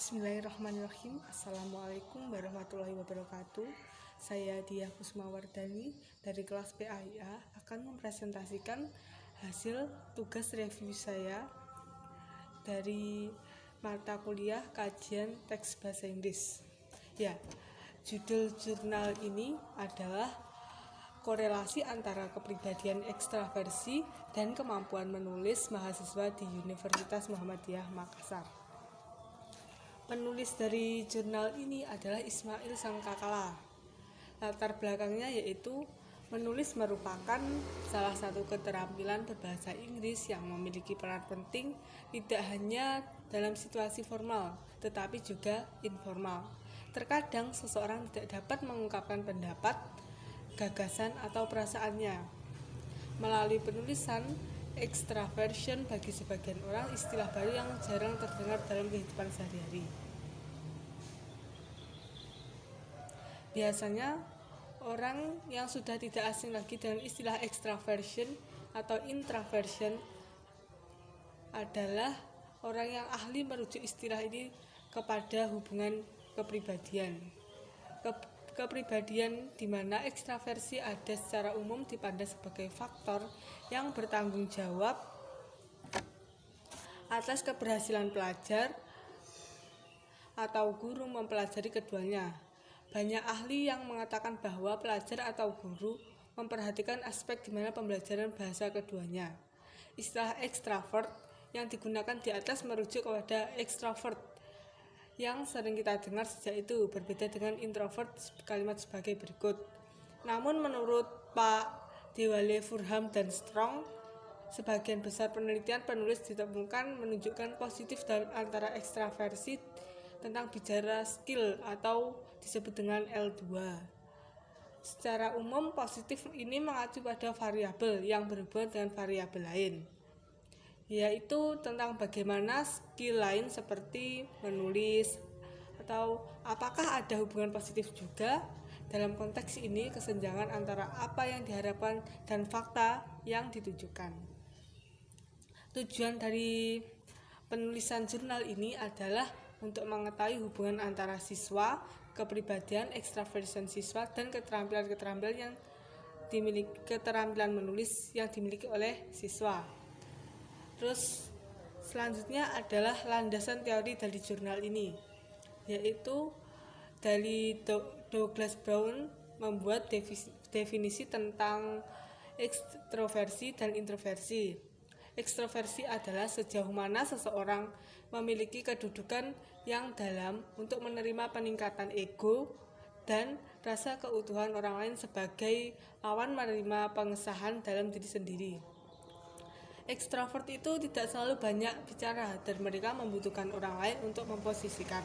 Bismillahirrahmanirrahim. Assalamualaikum warahmatullahi wabarakatuh. Saya Diah Kusmawardani dari kelas PAIA akan mempresentasikan hasil tugas review saya dari mata kuliah kajian teks bahasa Inggris. Judul jurnal ini adalah korelasi antara kepribadian ekstraversi dan kemampuan menulis mahasiswa di Universitas Muhammadiyah Makassar. Penulis dari jurnal ini adalah Ismail Sangkakala. Latar belakangnya yaitu menulis merupakan salah satu keterampilan berbahasa Inggris yang memiliki peran penting tidak hanya dalam situasi formal, tetapi juga informal. Terkadang seseorang tidak dapat mengungkapkan pendapat, gagasan, atau perasaannya. Melalui penulisan, extraversion bagi sebagian orang istilah baru yang jarang terdengar dalam kehidupan sehari-hari. Biasanya, orang yang sudah tidak asing lagi dengan istilah extraversion atau intraversion adalah orang yang ahli merujuk istilah ini kepada hubungan kepribadian. Kepribadian di mana ekstraversi ada secara umum dipandang sebagai faktor yang bertanggung jawab atas keberhasilan pelajar atau guru mempelajari keduanya. Banyak ahli yang mengatakan bahwa pelajar atau guru memperhatikan aspek di mana pembelajaran bahasa keduanya. Istilah ekstravert yang digunakan di atas merujuk kepada ekstrovert yang sering kita dengar sejak itu, berbeda dengan introvert. Kalimat sebagai berikut. Namun menurut Pak Dewale, Furham, dan Strong, sebagian besar penelitian penulis ditemukan menunjukkan positif dalam antara ekstraversi tentang bicara skill atau disebut dengan L2. Secara umum positif ini mengacu pada variabel yang berhubungan dengan variabel lain, yaitu tentang bagaimana skill lain seperti menulis atau apakah ada hubungan positif juga. Dalam konteks ini kesenjangan antara apa yang diharapkan dan fakta yang ditujukan. Tujuan dari penulisan jurnal ini adalah untuk mengetahui hubungan antara siswa, kepribadian ekstraversion siswa, dan keterampilan yang dimiliki, keterampilan menulis yang dimiliki oleh siswa. Terus selanjutnya adalah landasan teori dari jurnal ini, yaitu dari Douglas Brown membuat definisi tentang ekstroversi dan introversi. Ekstroversi adalah sejauh mana seseorang memiliki kedudukan yang dalam untuk menerima peningkatan ego dan rasa keutuhan orang lain sebagai awan menerima pengesahan dalam diri sendiri. Ekstrovert itu tidak selalu banyak bicara dan mereka membutuhkan orang lain untuk memposisikan.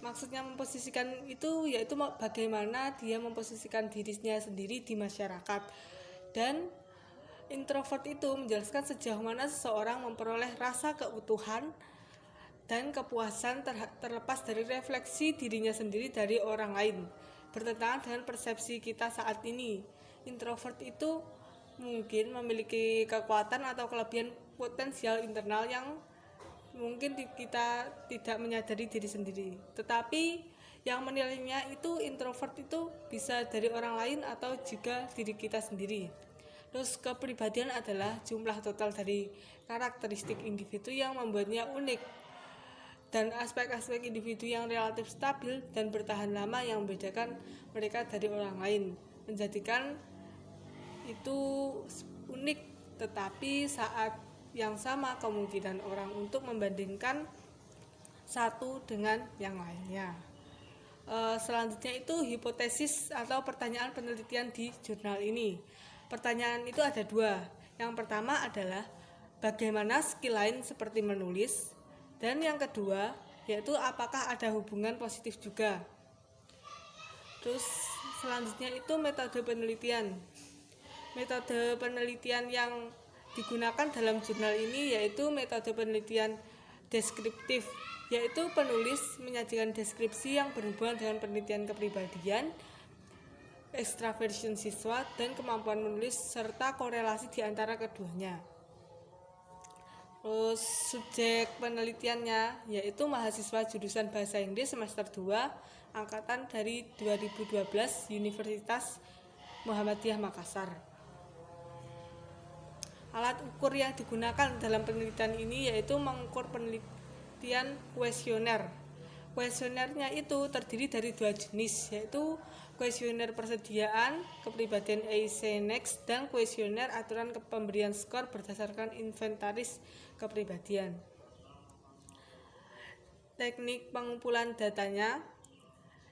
Maksudnya memposisikan itu yaitu bagaimana dia memposisikan dirinya sendiri di masyarakat. Dan introvert itu menjelaskan sejauh mana seseorang memperoleh rasa keutuhan dan kepuasan terlepas dari refleksi dirinya sendiri dari orang lain. Bertentangan dengan persepsi kita saat ini, introvert itu mungkin memiliki kekuatan atau kelebihan potensial internal yang mungkin kita tidak menyadari diri sendiri. Tetapi yang menilainya itu introvert itu bisa dari orang lain atau juga diri kita sendiri. Terus kepribadian adalah jumlah total dari karakteristik individu yang membuatnya unik dan aspek-aspek individu yang relatif stabil dan bertahan lama yang membedakan mereka dari orang lain, menjadikan itu unik. Tetapi saat yang sama kemungkinan orang untuk membandingkan satu dengan yang lainnya. Selanjutnya itu hipotesis atau pertanyaan penelitian di jurnal ini. Pertanyaan itu ada dua. Yang pertama adalah bagaimana skill lain seperti menulis, dan yang kedua yaitu apakah ada hubungan positif juga. Terus selanjutnya itu metode penelitian. Metode penelitian yang digunakan dalam jurnal ini yaitu metode penelitian deskriptif, yaitu penulis menyajikan deskripsi yang berhubungan dengan penelitian kepribadian, ekstraversion siswa, dan kemampuan menulis serta korelasi di antara keduanya. Terus subjek penelitiannya yaitu mahasiswa jurusan Bahasa Inggris semester 2 angkatan dari 2012 Universitas Muhammadiyah Makassar. Alat ukur yang digunakan dalam penelitian ini yaitu mengukur penelitian kuesioner. Kuesionernya itu terdiri dari 2 jenis, yaitu kuesioner persediaan kepribadian Eisenhower dan kuesioner aturan pemberian skor berdasarkan inventaris kepribadian. Teknik pengumpulan datanya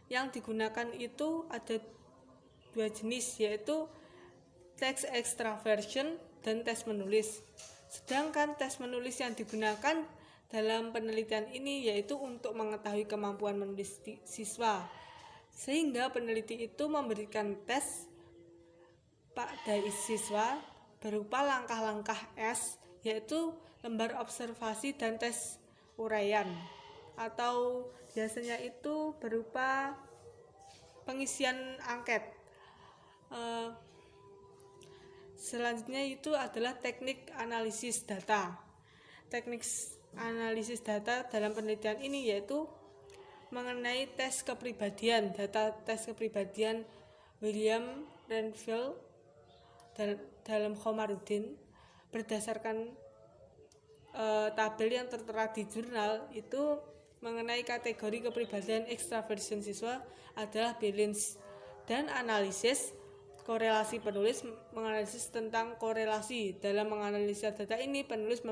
yang digunakan itu ada 2 jenis, yaitu text extraversion dan tes menulis. Sedangkan tes menulis yang digunakan dalam penelitian ini yaitu untuk mengetahui kemampuan menulis siswa, sehingga peneliti itu memberikan tes pada siswa berupa langkah-langkah S, yaitu lembar observasi dan tes uraian, atau biasanya itu berupa pengisian angket. Selanjutnya itu adalah teknik analisis data. Teknik analisis data dalam penelitian ini yaitu mengenai tes kepribadian. Data tes kepribadian William Renfield dalam Khomaruddin berdasarkan tabel yang tertera di jurnal itu mengenai kategori kepribadian ekstraversion siswa adalah balance, dan analisis korelasi penulis menganalisis tentang korelasi. Dalam menganalisa data ini, penulis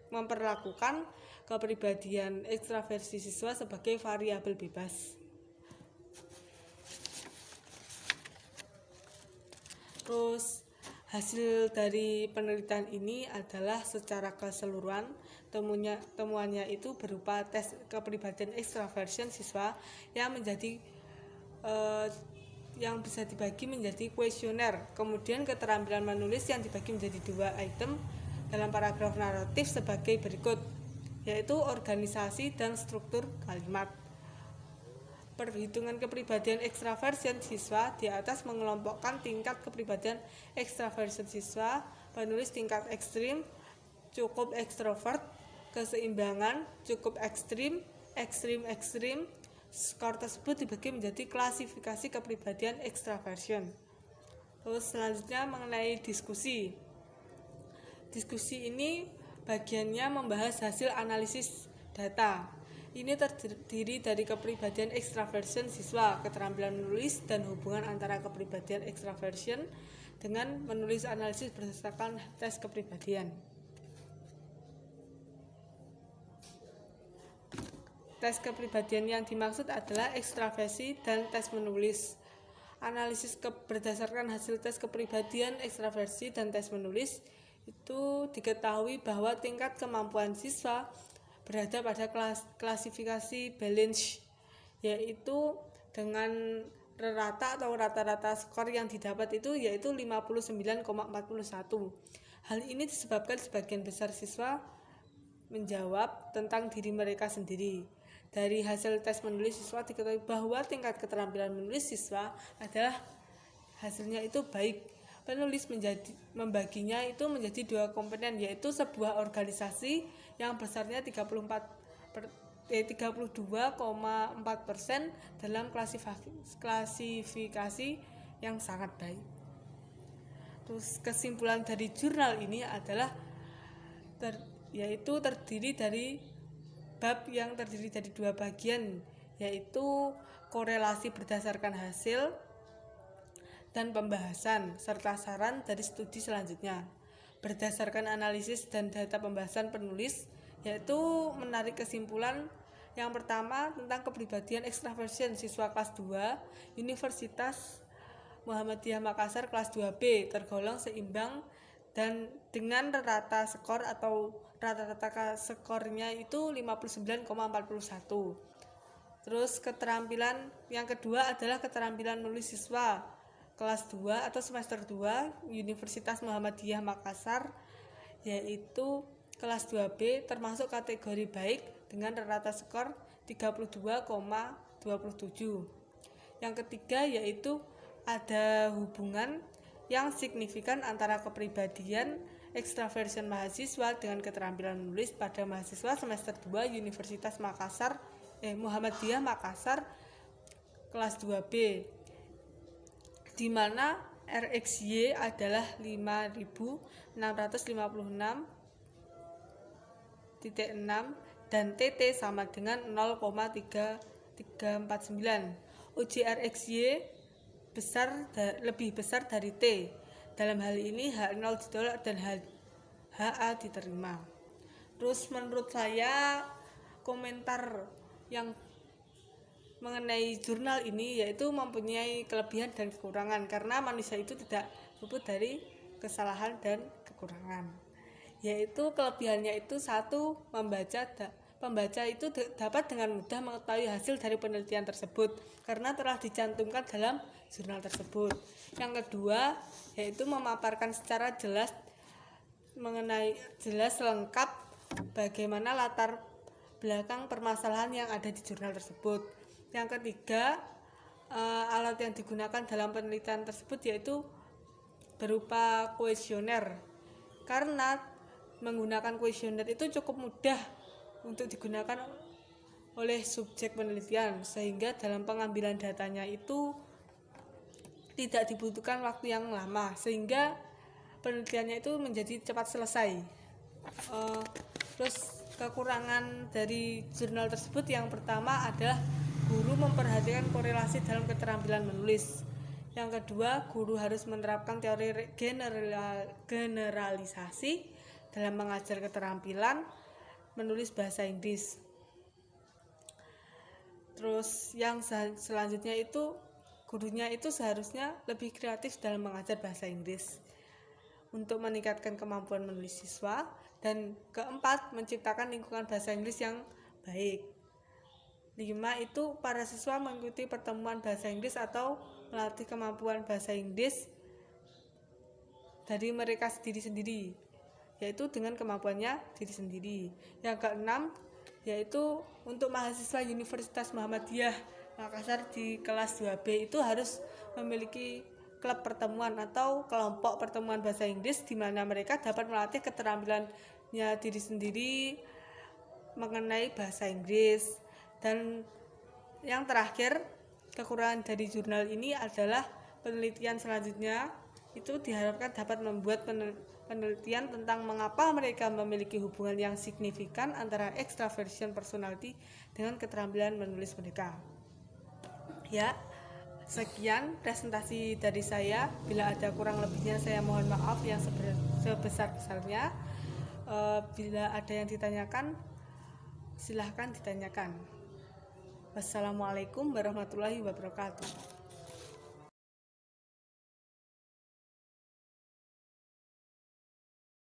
memperlakukan kepribadian ekstraversi siswa sebagai variabel bebas. Terus hasil dari penelitian ini adalah secara keseluruhan temuannya itu berupa tes kepribadian ekstraversion siswa yang menjadi yang bisa dibagi menjadi kuesioner. Kemudian keterampilan menulis yang dibagi menjadi 2 item dalam paragraf naratif sebagai berikut, yaitu organisasi dan struktur kalimat. Perhitungan kepribadian ekstraversion siswa di atas mengelompokkan tingkat kepribadian ekstraversion siswa, penulis tingkat ekstrim, cukup ekstrovert, keseimbangan, cukup ekstrim, ekstrim. Skor tersebut dibagi menjadi klasifikasi kepribadian ekstraversion. Terus selanjutnya mengenai diskusi. Diskusi ini bagiannya membahas hasil analisis data. Ini terdiri dari kepribadian ekstraversion siswa, keterampilan menulis, dan hubungan antara kepribadian ekstraversion dengan menulis analisis berdasarkan tes kepribadian. Tes kepribadian yang dimaksud adalah ekstraversi dan tes menulis. Analisis berdasarkan hasil tes kepribadian ekstraversi dan tes menulis itu diketahui bahwa tingkat kemampuan siswa berada pada klasifikasi balance, yaitu dengan rata atau rata-rata skor yang didapat itu yaitu 59,41. Hal ini disebabkan sebagian besar siswa menjawab tentang diri mereka sendiri. Dari hasil tes menulis siswa diketahui bahwa tingkat keterampilan menulis siswa adalah hasilnya itu baik. Penulis membaginya itu menjadi 2 komponen, yaitu sebuah organisasi yang besarnya 32,4% dalam klasifikasi yang sangat baik. Terus kesimpulan dari jurnal ini adalah yaitu terdiri dari bab yang terdiri dari 2 bagian, yaitu korelasi berdasarkan hasil dan pembahasan serta saran dari studi selanjutnya. Berdasarkan analisis dan data pembahasan penulis, yaitu menarik kesimpulan yang pertama tentang kepribadian ekstraversion siswa kelas 2 Universitas Muhammadiyah Makassar kelas 2B tergolong seimbang dan dengan rata skor atau rata-rata skornya itu 59,41. Terus keterampilan yang kedua adalah keterampilan menulis siswa kelas 2 atau semester 2 Universitas Muhammadiyah Makassar, yaitu kelas 2B termasuk kategori baik dengan rata skor 32,27. Yang ketiga yaitu ada hubungan yang signifikan antara kepribadian extraversion mahasiswa dengan keterampilan menulis pada mahasiswa semester 2 Universitas Makassar Muhammadiyah Makassar kelas 2B, di mana RxY adalah 5.656.6 dan TT sama dengan 0,3349. Uji RxY lebih besar dari T. Dalam hal ini H0 ditolak dan HA diterima. Terus menurut saya komentar yang mengenai jurnal ini yaitu mempunyai kelebihan dan kekurangan, karena manusia itu tidak luput dari kesalahan dan kekurangan. Yaitu kelebihannya itu satu, pembaca itu dapat dengan mudah mengetahui hasil dari penelitian tersebut karena telah dicantumkan dalam jurnal tersebut. Yang kedua yaitu memaparkan secara jelas lengkap bagaimana latar belakang permasalahan yang ada di jurnal tersebut. Yang ketiga, alat yang digunakan dalam penelitian tersebut yaitu berupa kuesioner, karena menggunakan kuesioner itu cukup mudah untuk digunakan oleh subjek penelitian, sehingga dalam pengambilan datanya itu tidak dibutuhkan waktu yang lama, sehingga penelitiannya itu menjadi cepat selesai. Terus kekurangan dari jurnal tersebut yang pertama adalah guru memperhatikan korelasi dalam keterampilan menulis. Yang kedua, guru harus menerapkan teori generalisasi dalam mengajar keterampilan menulis bahasa Inggris. Terus yang selanjutnya itu gurunya itu seharusnya lebih kreatif dalam mengajar bahasa Inggris untuk meningkatkan kemampuan menulis siswa. Dan keempat, menciptakan lingkungan bahasa Inggris yang baik. 5 itu para siswa mengikuti pertemuan bahasa Inggris atau melatih kemampuan bahasa Inggris dari mereka sendiri-sendiri, yaitu dengan kemampuannya diri sendiri. Yang keenam yaitu untuk mahasiswa Universitas Muhammadiyah Makassar di kelas 2B itu harus memiliki klub pertemuan atau kelompok pertemuan bahasa Inggris di mana mereka dapat melatih keterampilannya diri sendiri mengenai bahasa Inggris. Dan yang terakhir, kekurangan dari jurnal ini adalah penelitian selanjutnya itu diharapkan dapat membuat penelitian tentang mengapa mereka memiliki hubungan yang signifikan antara extraversion personality dengan keterampilan menulis mereka. Ya, sekian presentasi dari saya. Bila ada kurang lebihnya saya mohon maaf yang sebesar-besarnya. Bila ada yang ditanyakan, silahkan ditanyakan. Wassalamualaikum warahmatullahi wabarakatuh.